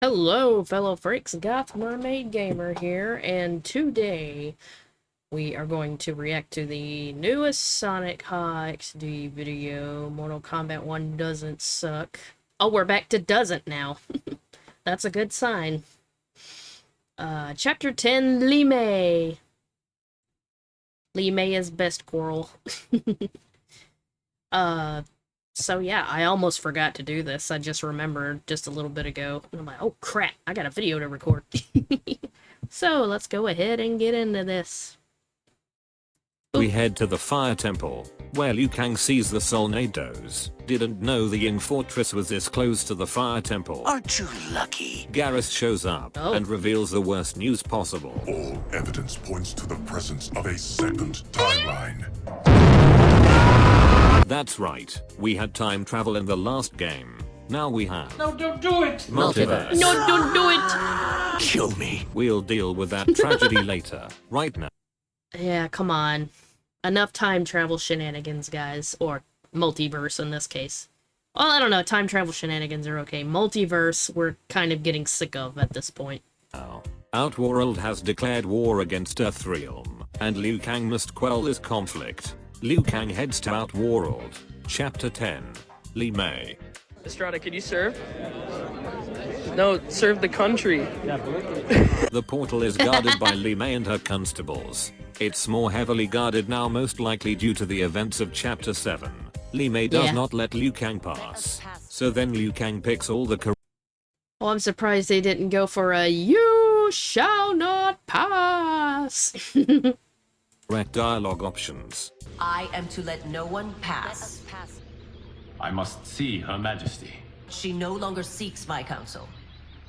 Hello, fellow freaks. Goth Mermaid Gamer here, and today we are going to react to the newest SonicHaXD video. Mortal Kombat 1 doesn't suck. Oh, we're back to doesn't now. That's a good sign. Chapter 10, Li Mei. Li Mei is best Coral. So yeah, I almost forgot to do this. I just remembered just a little bit ago. And I'm like, oh crap, I got a video to record. So let's go ahead and get into this. We head to the Fire Temple, where Liu Kang sees the Solnados. Didn't know the Ying Fortress was this close to the Fire Temple. Aren't you lucky? Garrus shows up and reveals the worst news possible. All evidence points to the presence of a second timeline. That's right, we had time travel in the last game. Now we have... No, don't do it! Multiverse. No, don't do it! Kill me. We'll deal with that tragedy later. Right now. Yeah, come on. Enough time travel shenanigans, guys. Or multiverse in this case. Well, I don't know, time travel shenanigans are okay. Multiverse, we're kind of getting sick of at this point. Outworld has declared war against Earthrealm, and Liu Kang must quell this conflict. Liu Kang heads to Outworld. Chapter 10. Li Mei. Estrada, can you serve? No, serve the country. The portal is guarded by Li Mei and her constables. It's more heavily guarded now, most likely due to the events of Chapter 7. Li Mei does not let Liu Kang pass. So then Liu Kang picks all the Oh, I'm surprised they didn't go for a "you shall not pass." correct dialogue options. I am to let no one pass. I must see Her Majesty. She no longer seeks my counsel,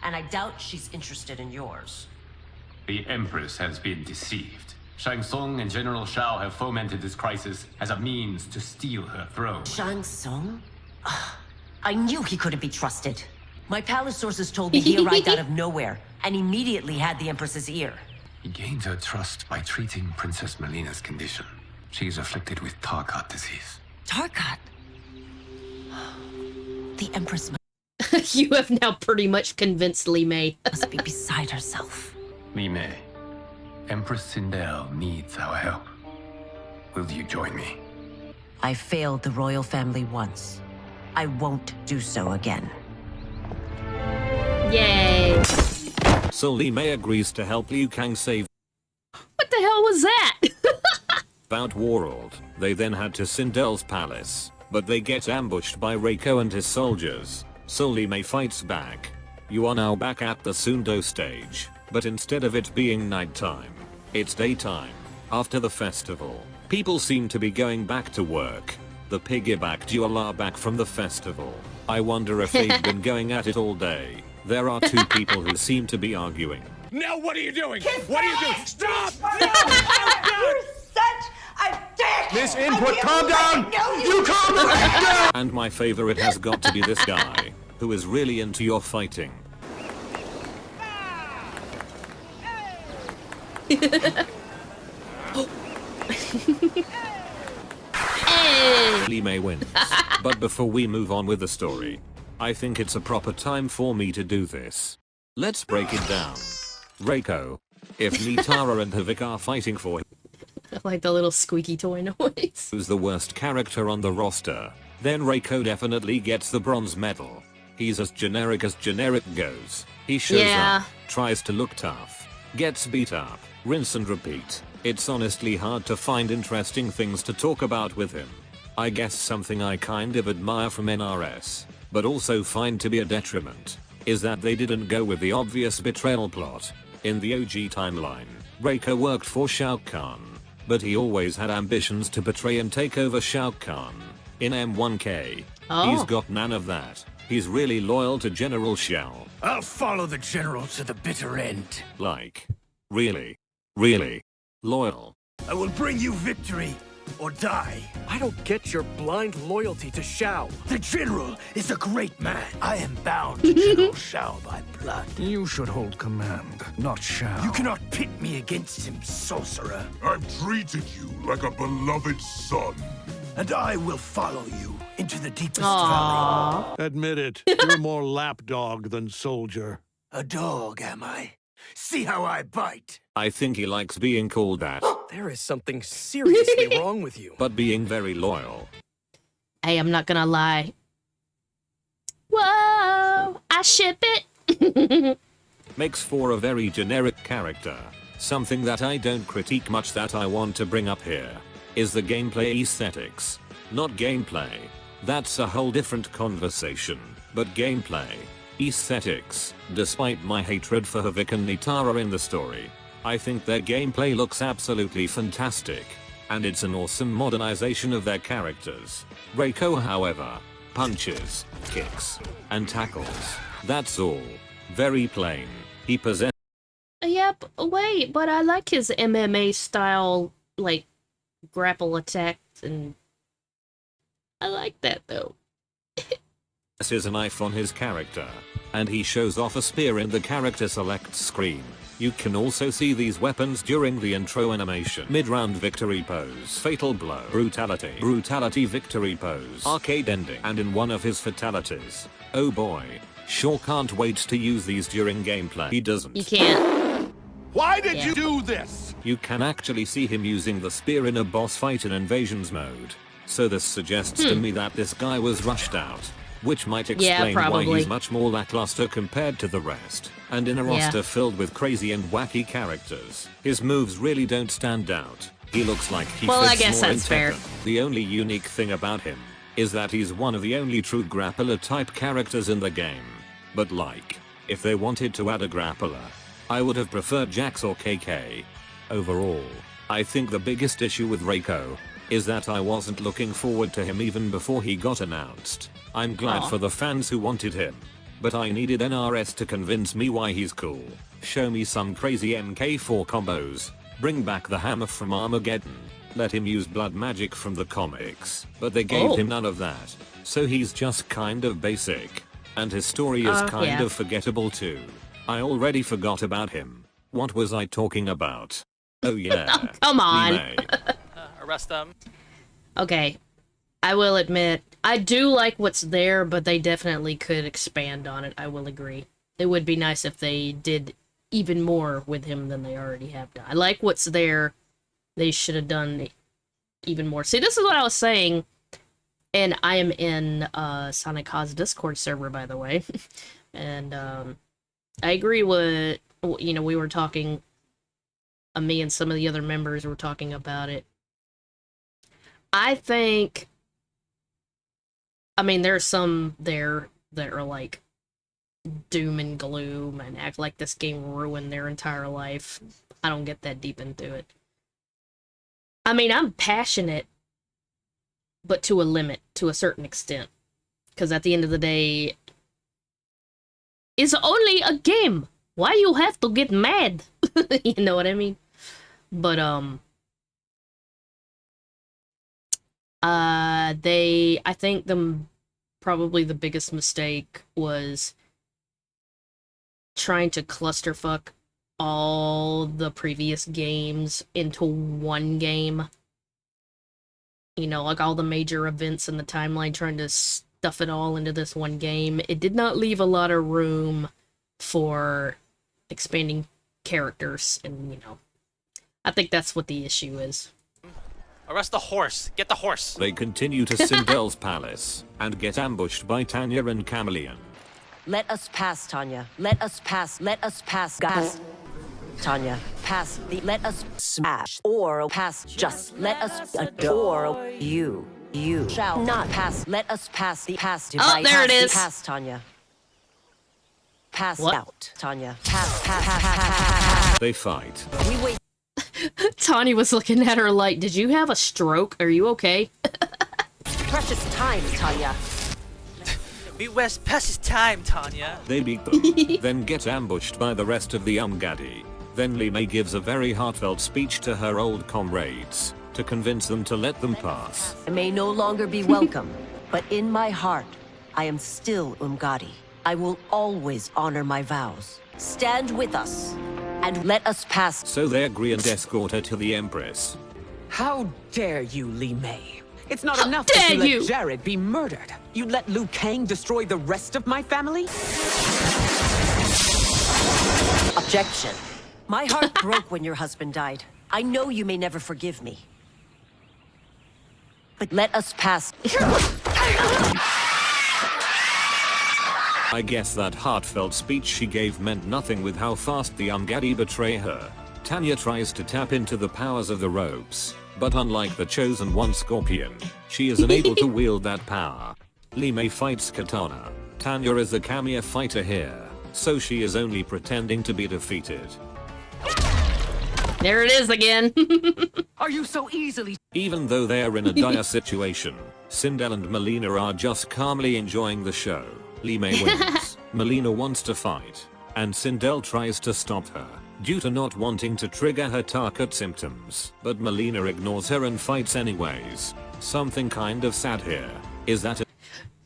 and I doubt she's interested in yours. The Empress has been deceived. Shang Tsung and General Shao have fomented this crisis as a means to steal her throne. Shang Tsung? I knew he couldn't be trusted. My palace sources told me he arrived out of nowhere, and immediately had the Empress's ear. He gained her trust by treating Princess Melina's condition. She is afflicted with Tarkat disease. Tarkat? The Empress You have now pretty much convinced Li Mei. must be beside herself. Li Mei, Empress Sindel needs our help. Will you join me? I failed the royal family once. I won't do so again. Yay. So Li Mei agrees to help Liu Kang save What the hell was that? Outworld. They then head to Sindel's palace, but they get ambushed by Reiko and his soldiers. So Li Mei fights back. You are now back at the Sundo stage, but instead of it being nighttime, it's daytime. After the festival, people seem to be going back to work. The piggyback duel are back from the festival. I wonder if they've been going at it all day. There are two people who seem to be arguing. Now what are you doing? What are you doing? Stop! You're such a dick! Miss Input, calm down! You calm down! And my favorite has got to be this guy, who is really into your fighting. Li Mei wins. But before we move on with the story, I think it's a proper time for me to do this. Let's break it down. Reiko. If Nitara and Havik are fighting for him, I like the little squeaky toy noise. who's the worst character on the roster, then Reiko definitely gets the bronze medal. He's as generic goes. He shows up, tries to look tough, gets beat up, rinse and repeat. It's honestly hard to find interesting things to talk about with him. I guess something I kind of admire from NRS, but also find to be a detriment, is that they didn't go with the obvious betrayal plot. In the OG timeline, Reiko worked for Shao Kahn, but he always had ambitions to betray and take over Shao Kahn. In M1K, he's got none of that. He's really loyal to General Shao. I'll follow the general to the bitter end. Like, really loyal. I will bring you victory or die. I don't get your blind loyalty to Shao. The general is a great man. I am bound to General Shao by blood. You should hold command, not Shao. You cannot pit me against him, sorcerer. I've treated you like a beloved son. And I will follow you into the deepest valley. Admit it, you're more lapdog than soldier. A dog, am I? See how I bite. I think he likes being called that, There is something seriously wrong with you. but being very loyal. Hey, I'm not gonna lie. Whoa, I ship it. Makes for a very generic character. Something that I don't critique much that I want to bring up here is the gameplay aesthetics. Not gameplay. That's a whole different conversation. But gameplay. Aesthetics. Despite my hatred for Havik and Nitara in the story, I think their gameplay looks absolutely fantastic. And it's an awesome modernization of their characters. Reiko, however, punches, kicks, and tackles. That's all. Very plain. He possesses. Yep, wait, but I like his MMA style, like, grapple attacks, and I like that, though. Is a knife on his character, and he shows off a spear in the character select screen. You can also see these weapons during the intro animation. Mid-round victory pose, fatal blow, brutality victory pose, arcade ending, and in one of his fatalities. Oh boy, sure can't wait to use these during gameplay. He doesn't. You can't. Why did you do this? You can actually see him using the spear in a boss fight in Invasions mode. So this suggests to me that this guy was rushed out. Which might explain why he's much more lackluster compared to the rest. And in a roster filled with crazy and wacky characters, his moves really don't stand out. He looks like he fits I guess more in that's fair. Tekken. The only unique thing about him is that he's one of the only true grappler type characters in the game. But like, if they wanted to add a grappler, I would have preferred Jax or KK. Overall, I think the biggest issue with Reiko is that I wasn't looking forward to him even before he got announced. I'm glad for the fans who wanted him, but I needed NRS to convince me why he's cool. Show me some crazy MK4 combos, bring back the hammer from Armageddon, let him use blood magic from the comics, but they gave him none of that, so he's just kind of basic. And his story is kind of forgettable too. I already forgot about him. What was I talking about? Oh yeah. Oh, come on. Arrest them. Okay, I will admit, I do like what's there, but they definitely could expand on it, I will agree. It would be nice if they did even more with him than they already have done. I like what's there, they should have done even more. See, this is what I was saying, and I am in SonicHaXD Discord server, by the way, and I agree with, you know, we were talking, me and some of the other members were talking about it. I think, I mean, there's some there that are like doom and gloom and act like this game ruined their entire life. I don't get that deep into it. I mean, I'm passionate, but to a limit, to a certain extent. Because at the end of the day, it's only a game. Why you have to get mad? You know what I mean? But, I think probably the biggest mistake was trying to clusterfuck all the previous games into one game. You know, like all the major events in the timeline, trying to stuff it all into this one game. It did not leave a lot of room for expanding characters, and, you know, I think that's what the issue is. Arrest the horse. Get the horse. They continue to Sindel's palace and get ambushed by Tanya and Chameleon. Let us pass, Tanya. Let us pass. Let us pass. Pass. Tanya, pass the. Let us smash or pass. Just let us adore you. You shall not pass. Let us pass the pass. Oh, there it is. Pass, Tanya. Pass What? out, Tanya. Pass. They fight. We wait. Tanya was looking at her like, did you have a stroke? Are you okay? Precious time, Tanya. Midwest passes time, Tanya. They beat them, then get ambushed by the rest of the Umgadi. Then Li Mei gives a very heartfelt speech to her old comrades to convince them to let them pass. I may no longer be welcome, but in my heart, I am still Umgadi. I will always honor my vows. Stand with us, and let us pass. So they agree and escort her to the Empress. How dare you, Li Mei? It's not How enough dare that you you! let Jared be murdered. You let Liu Kang destroy the rest of my family? Objection. My heart broke when your husband died. I know you may never forgive me. But let us pass. I guess that heartfelt speech she gave meant nothing with how fast the Umgadi betray her. Tanya tries to tap into the powers of the ropes, but unlike the chosen one Scorpion, she is unable to wield that power. Lee Mei fights Katana. Tanya is a Kamiya fighter here, so she is only pretending to be defeated. There it is again. Are you so easily? Even though they are in a dire situation, Sindel and Melina are just calmly enjoying the show. Lee Mei wins. Melina wants to fight, and Sindel tries to stop her due to not wanting to trigger her Tarkat symptoms, but Melina ignores her and fights anyways. Something kind of sad here is that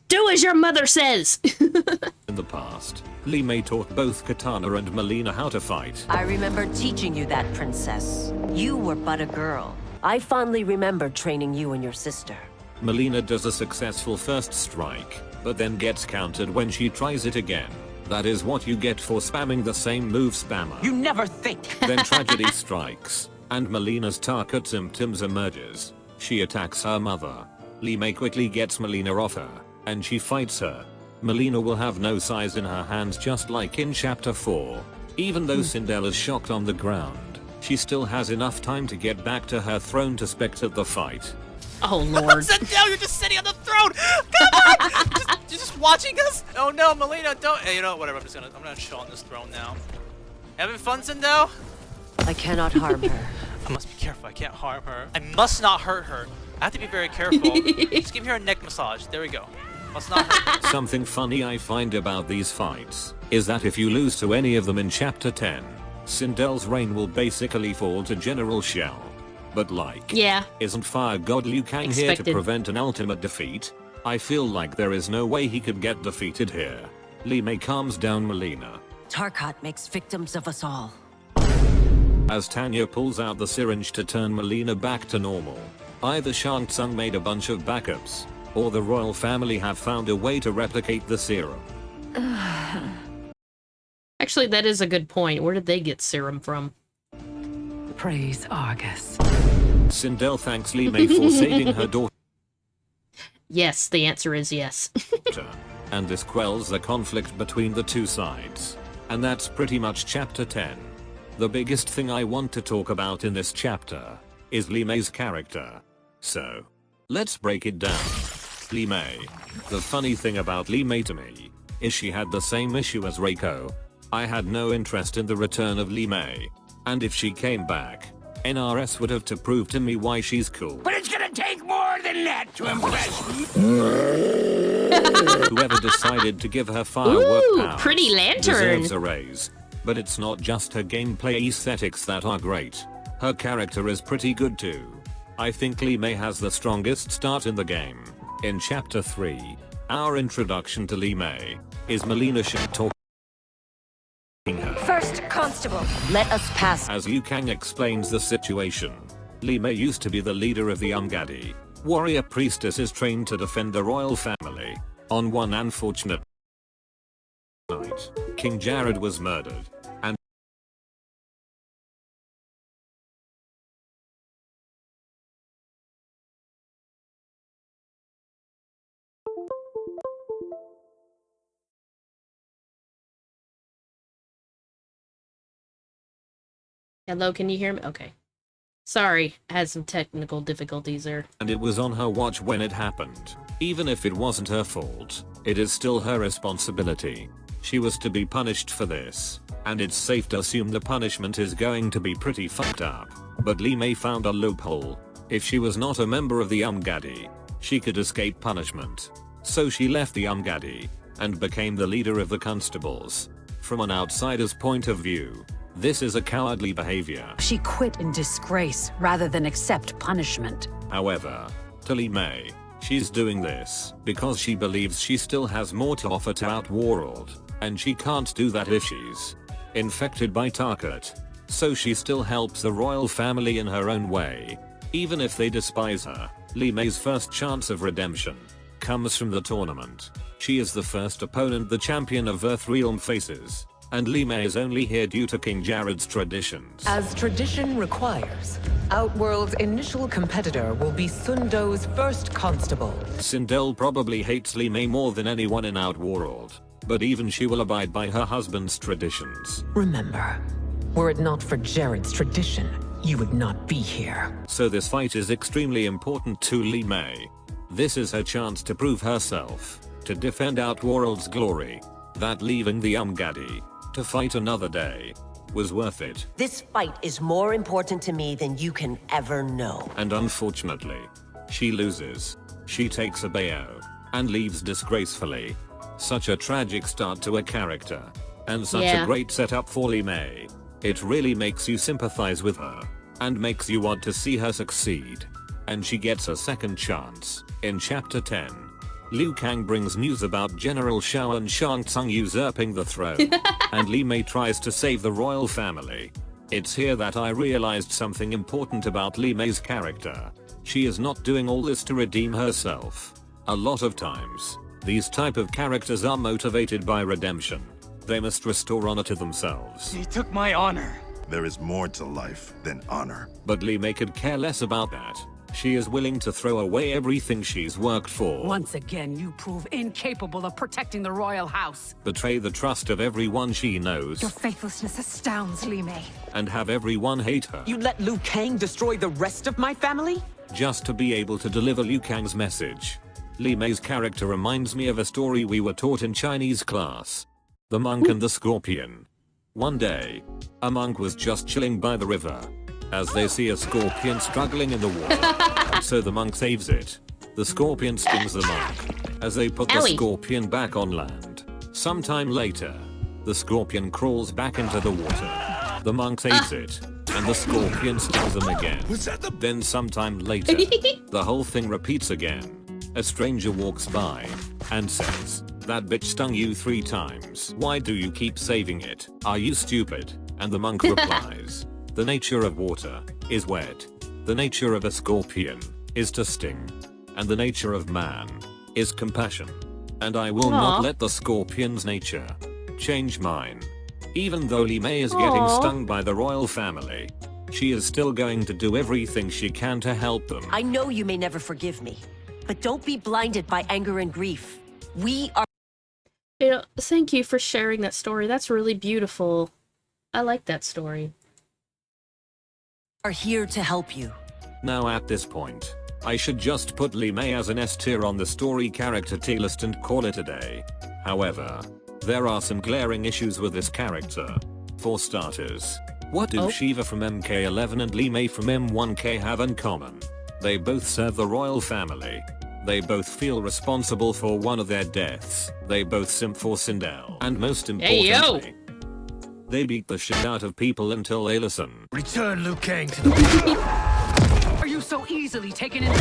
do as your mother says. in the past, Lee Mei taught both Katana and Melina how to fight. I remember teaching you that, princess. You were but a girl. I fondly remember training you and your sister. Melina does a successful first strike, but then gets countered when she tries it again. That is what you get for spamming the same move spammer. You never think. Then tragedy strikes, and Melina's Tarkat symptoms emerges. She attacks her mother. Lee Mei quickly gets Melina off her, and she fights her. Melina will have no size in her hands just like in chapter 4. Even though Sindel is shocked on the ground, she still has enough time to get back to her throne to spectate the fight. Oh lord. Sindel, you're just sitting on the throne! Come on! You're just watching us? Oh no, Melina, don't. Hey, you know, whatever, I'm gonna chill on this throne now. Having fun, Sindel? I cannot harm her. I must be careful, I can't harm her. I must not hurt her. I have to be very careful. Just give her a neck massage. There we go. Must not hurt her. Something funny I find about these fights is that if you lose to any of them in chapter 10, Sindel's reign will basically fall to General Shell. But like, yeah, isn't Fire God Liu Kang here to prevent an ultimate defeat? I feel like there is no way he could get defeated here. Lee Mei calms down Melina. Tarkat makes victims of us all. As Tanya pulls out the syringe to turn Melina back to normal, either Shang Tsung made a bunch of backups, or the royal family have found a way to replicate the serum. Actually, that is a good point. Where did they get serum from? Praise Argus. Sindel thanks Lee Mei for saving her daughter. Yes, the answer is yes. And this quells the conflict between the two sides. And that's pretty much chapter 10. The biggest thing I want to talk about in this chapter is Lee Mei's character. So, let's break it down. Lee Mei. The funny thing about Lee Mei to me is she had the same issue as Reiko. I had no interest in the return of Lee Mei. And if she came back, NRS would have to prove to me why she's cool. But it's gonna take more than that to impress me. Whoever decided to give her firework power pretty lantern deserves a raise. But it's not just her gameplay aesthetics that are great. Her character is pretty good too. I think Lee Mei has the strongest start in the game. In chapter 3, our introduction to Lee Mei is Melina talking her. First constable, let us pass. As Liu Kang explains the situation, Lee Mei used to be the leader of the Umgadi. Warrior priestess is trained to defend the royal family. On one unfortunate night, King Jared was murdered, and hello, can you hear me? Okay. Sorry, I had some technical difficulties there. And it was on her watch when it happened. Even if it wasn't her fault, it is still her responsibility. She was to be punished for this, and it's safe to assume the punishment is going to be pretty fucked up. But Lee Mei found a loophole. If she was not a member of the Umgadi, she could escape punishment. So she left the Umgadi, and became the leader of the constables. From an outsider's point of view, this is a cowardly behavior. She quit in disgrace rather than accept punishment. However, to Lee Mei, she's doing this because she believes she still has more to offer to Outworld, and she can't do that if she's infected by Tarkat. So she still helps the royal family in her own way, even if they despise her. Lee Mei's first chance of redemption comes from the tournament. She is the first opponent the champion of Earthrealm faces. and Li Mei is only here due to King Jared's traditions. As tradition requires, Outworld's initial competitor will be Sundo's first constable. Sindel probably hates Li Mei more than anyone in Outworld, but even she will abide by her husband's traditions. Remember, were it not for Jared's tradition, you would not be here. So this fight is extremely important to Li Mei. This is her chance to prove herself, to defend Outworld's glory. That leaving the Umgadi to fight another day was worth it. This fight is more important to me than you can ever know. And unfortunately, she loses. She takes a BO and leaves disgracefully. Such a tragic start to a character, and such a great setup for Li Mei. It really makes you sympathize with her, and makes you want to see her succeed. And she gets a second chance in chapter 10. Liu Kang brings news about General Shao and Shang Tsung usurping the throne, and Li Mei tries to save the royal family. It's here that I realized something important about Li Mei's character. She is not doing all this to redeem herself. A lot of times, these type of characters are motivated by redemption. They must restore honor to themselves. He took my honor. There is more to life than honor. But Li Mei could care less about that. She is willing to throw away everything she's worked for. Once again, you prove incapable of protecting the royal house. Betray the trust of everyone she knows. Your faithlessness astounds, Li Mei. And have everyone hate her. You let Liu Kang destroy the rest of my family? Just to be able to deliver Liu Kang's message. Li Mei's character reminds me of a story we were taught in Chinese class. The monk and the scorpion. One day, a monk was just chilling by the river, as they see a scorpion struggling in the water. So the monk saves it. The scorpion stings the monk, as they put the scorpion back on land. Sometime later, the scorpion crawls back into the water. The monk saves it, and the scorpion stings them again. Then sometime later, the whole thing repeats again. A stranger walks by and says, "That bitch stung you 3 times. Why do you keep saving it? Are you stupid?" And the monk replies, "The nature of water is wet. The nature of a scorpion is to sting. And the nature of man is compassion. And I will not let the scorpion's nature change mine." Even though Li Mei is getting stung by the royal family, she is still going to do everything she can to help them. I know you may never forgive me, but don't be blinded by anger and grief. We are... You know, thank you for sharing that story. That's really beautiful. I like that story. Are here to help you. Now at this point, I should just put Li Mei as an S tier on the story character tier list and call it a day. However, there are some glaring issues with this character. For starters, what do Shiva from MK11 and Li Mei from M1K have in common? They both serve the royal family. They both feel responsible for one of their deaths. They both simp for Sindel. And most importantly, they beat the shit out of people until they listen. Return Liu Kang to the Are you so easily taken in?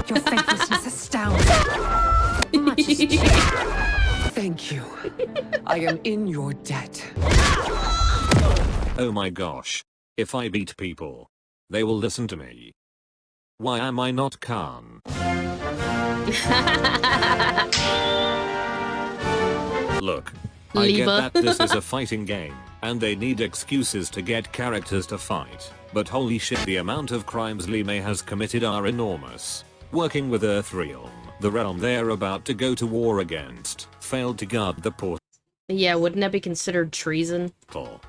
Your faithlessness astounds. Much has changed. Thank you. I am in your debt. Oh my gosh. If I beat people, they will listen to me. Why am I not Khan? Look, I get that this is a fighting game, and they need excuses to get characters to fight, but holy shit, the amount of crimes Li Mei has committed are enormous. Working with Earthrealm, the realm they're about to go to war against, failed to guard the port. Yeah, wouldn't that be considered treason?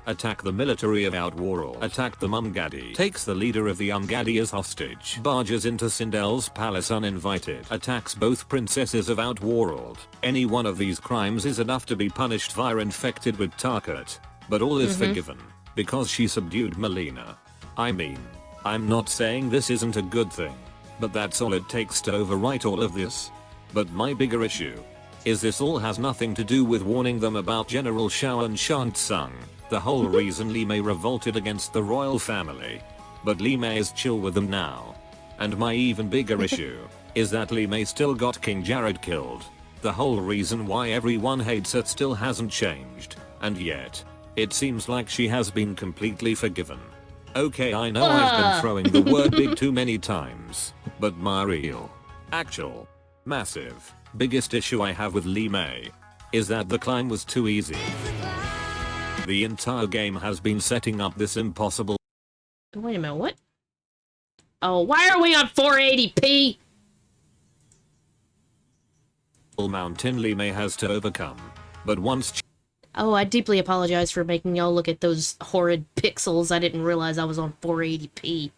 Attack the military of Outworld. Attack the Umgadi. Takes the leader of the Umgadi as hostage. Barges into Sindel's palace uninvited. Attacks both princesses of Outworld. Any one of these crimes is enough to be punished via infected with Tarkat. But all is forgiven, because she subdued Melina. I mean, I'm not saying this isn't a good thing, but that's all it takes to overwrite all of this. But my bigger issue is this all has nothing to do with warning them about General Shao and Shang Tsung, the whole reason Li Mei revolted against the royal family. But Li Mei is chill with them now. And my even bigger issue is that Li Mei still got King Jared killed. The whole reason why everyone hates her still hasn't changed, and yet, it seems like she has been completely forgiven. Okay, I know I've been throwing the word big too many times, but my real, actual, massive, biggest issue I have with Li Mei is that the climb was too easy. The entire game has been setting up this impossible. Wait a minute, what? Oh, why are we on 480p? Mountain Lime has to overcome. But once. Oh, I deeply apologize for making y'all look at those horrid pixels. I didn't realize I was on 480p.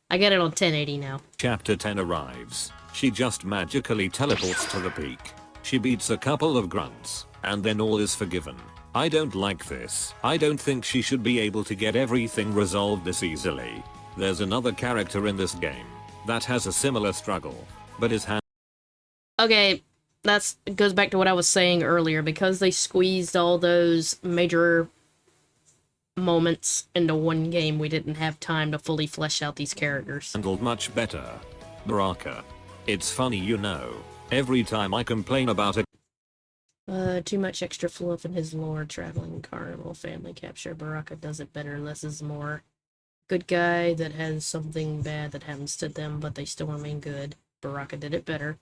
I get it on 1080 now. Chapter 10 arrives. She just magically teleports to the peak. She beats a couple of grunts, and then all is forgiven. I don't like this. I don't think she should be able to get everything resolved this easily. There's another character in this game that has a similar struggle, but is Okay, that goes back to what I was saying earlier. Because they squeezed all those major moments into one game, we didn't have time to fully flesh out these characters. handled much better. Baraka. It's funny, you know. Every time I complain about a Too much extra fluff in his lore, traveling carnival, family capture. Baraka does it better, less is more. Good guy that has something bad that happens to them, but they still remain good. Baraka did it better.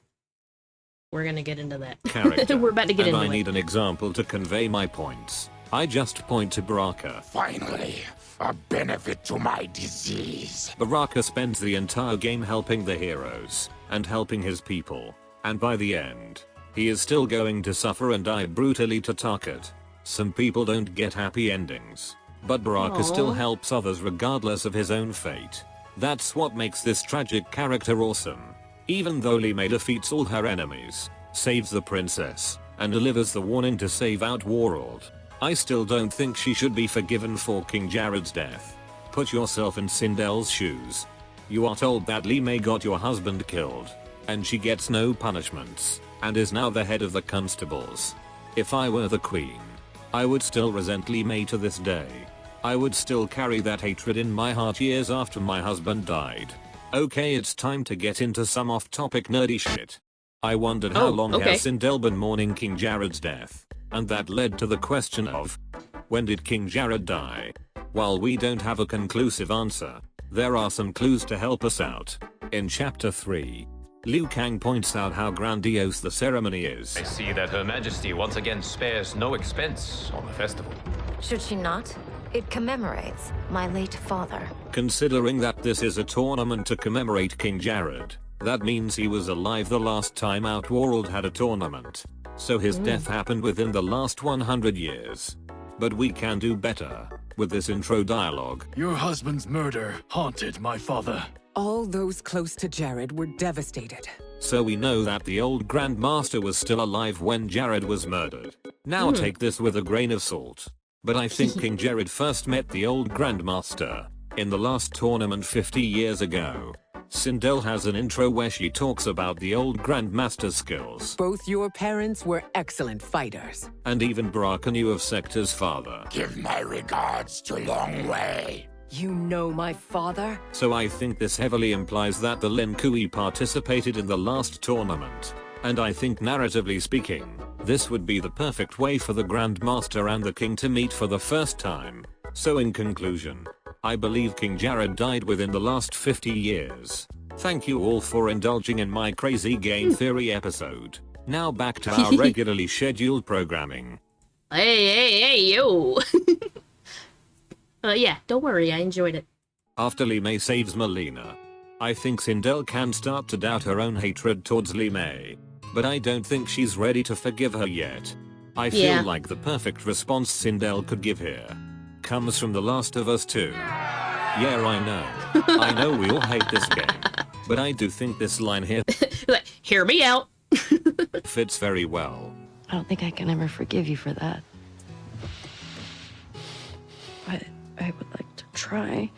We're gonna get into that. character. We're about to get and into I need it. an example to convey my points. I just point to Baraka. Finally, a benefit to my disease. Baraka spends the entire game helping the heroes, and helping his people. And by the end, he is still going to suffer and die brutally to Target. Some people don't get happy endings. But Baraka still helps others regardless of his own fate. That's what makes this tragic character awesome. Even though Lime defeats all her enemies, saves the princess, and delivers the warning to save Outworld, I still don't think she should be forgiven for King Jared's death. Put yourself in Sindel's shoes. You are told that Lime got your husband killed, and she gets no punishments, and is now the head of the constables. If I were the queen, I would still resent Lime to this day. I would still carry that hatred in my heart years after my husband died. Okay, it's time to get into some off-topic nerdy shit. I wondered how long has Sindel been mourning King Jared's death, and that led to the question of, when did King Jared die? While we don't have a conclusive answer, there are some clues to help us out. In Chapter 3, Liu Kang points out how grandiose the ceremony is. I see that Her Majesty once again spares no expense on the festival. Should she not? It commemorates my late father. Considering that this is a tournament to commemorate King Jared, that means he was alive the last time Outworld had a tournament. So his death happened within the last 100 years. But we can do better with this intro dialogue. Your husband's murder haunted my father. All those close to Jared were devastated. So we know that the old Grandmaster was still alive when Jared was murdered. Now take this with a grain of salt. But I think King Jared first met the old Grandmaster in the last tournament 50 years ago. Sindel has an intro where she talks about the old Grandmaster's skills. Both your parents were excellent fighters. And even Baraka knew of Sector's father. Give my regards to Long Way. You know my father? So I think this heavily implies that the Lin Kui participated in the last tournament. And I think narratively speaking, this would be the perfect way for the Grandmaster and the King to meet for the first time. So in conclusion, I believe King Jared died within the last 50 years. Thank you all for indulging in my crazy game theory episode. Now back to our regularly scheduled programming. Hey, yo! Yeah, don't worry, I enjoyed it. After Lime saves Melina, I think Sindel can start to doubt her own hatred towards Lime. But I don't think she's ready to forgive her yet. I feel like the perfect response Sindel could give here comes from The Last of Us 2. Yeah, I know. I know we all hate this game. But I do think this line here hear me out. fits very well. I don't think I can ever forgive you for that. But I would like to try.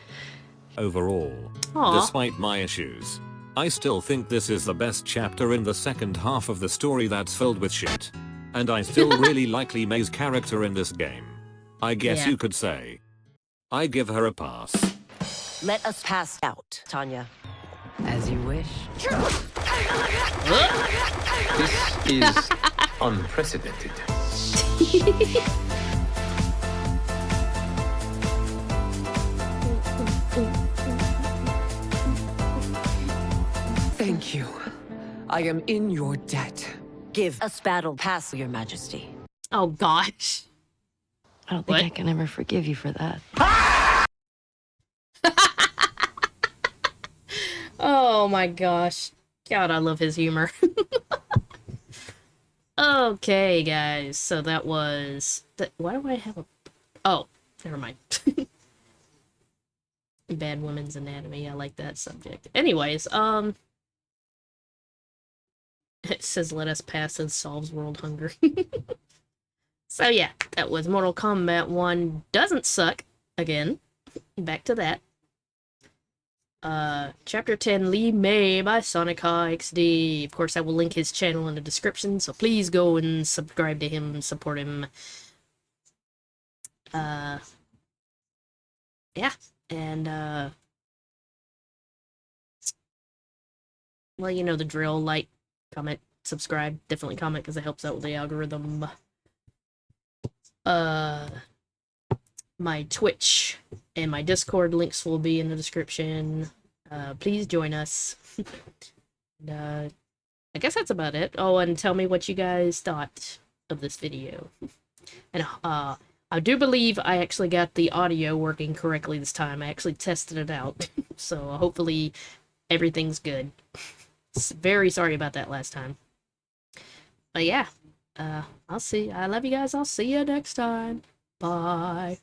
Overall, despite my issues, I still think this is the best chapter in the second half of the story that's filled with shit. And I still really like Lime's character in this game. I guess you could say I give her a pass. Let us pass out, Tanya. As you wish. This is unprecedented. Thank you. I am in your debt. Give us battle pass, Your Majesty. Oh gosh. I don't think I can ever forgive you for that. Oh my gosh. God, I love his humor. Okay, guys, so that was... Why do I have a... Oh, never mind. Bad Women's Anatomy, I like that subject. Anyways, it says let us pass and solves world hunger. So yeah, that was Mortal Kombat 1 doesn't suck. Again, back to that. Chapter 10, Lee May by SonicHaXD. Of course, I will link his channel in the description, so please go and subscribe to him and support him. Yeah, and, well, you know the drill. Like, comment, subscribe. Definitely comment, because it helps out with the algorithm. My Twitch and my Discord links will be in the description. Please join us. And, I guess that's about it. Oh, and tell me what you guys thought of this video. And I do believe I actually got the audio working correctly this time. I actually tested it out. So hopefully everything's good. Very sorry about that last time. But yeah, I love you guys. I'll see you next time. Bye.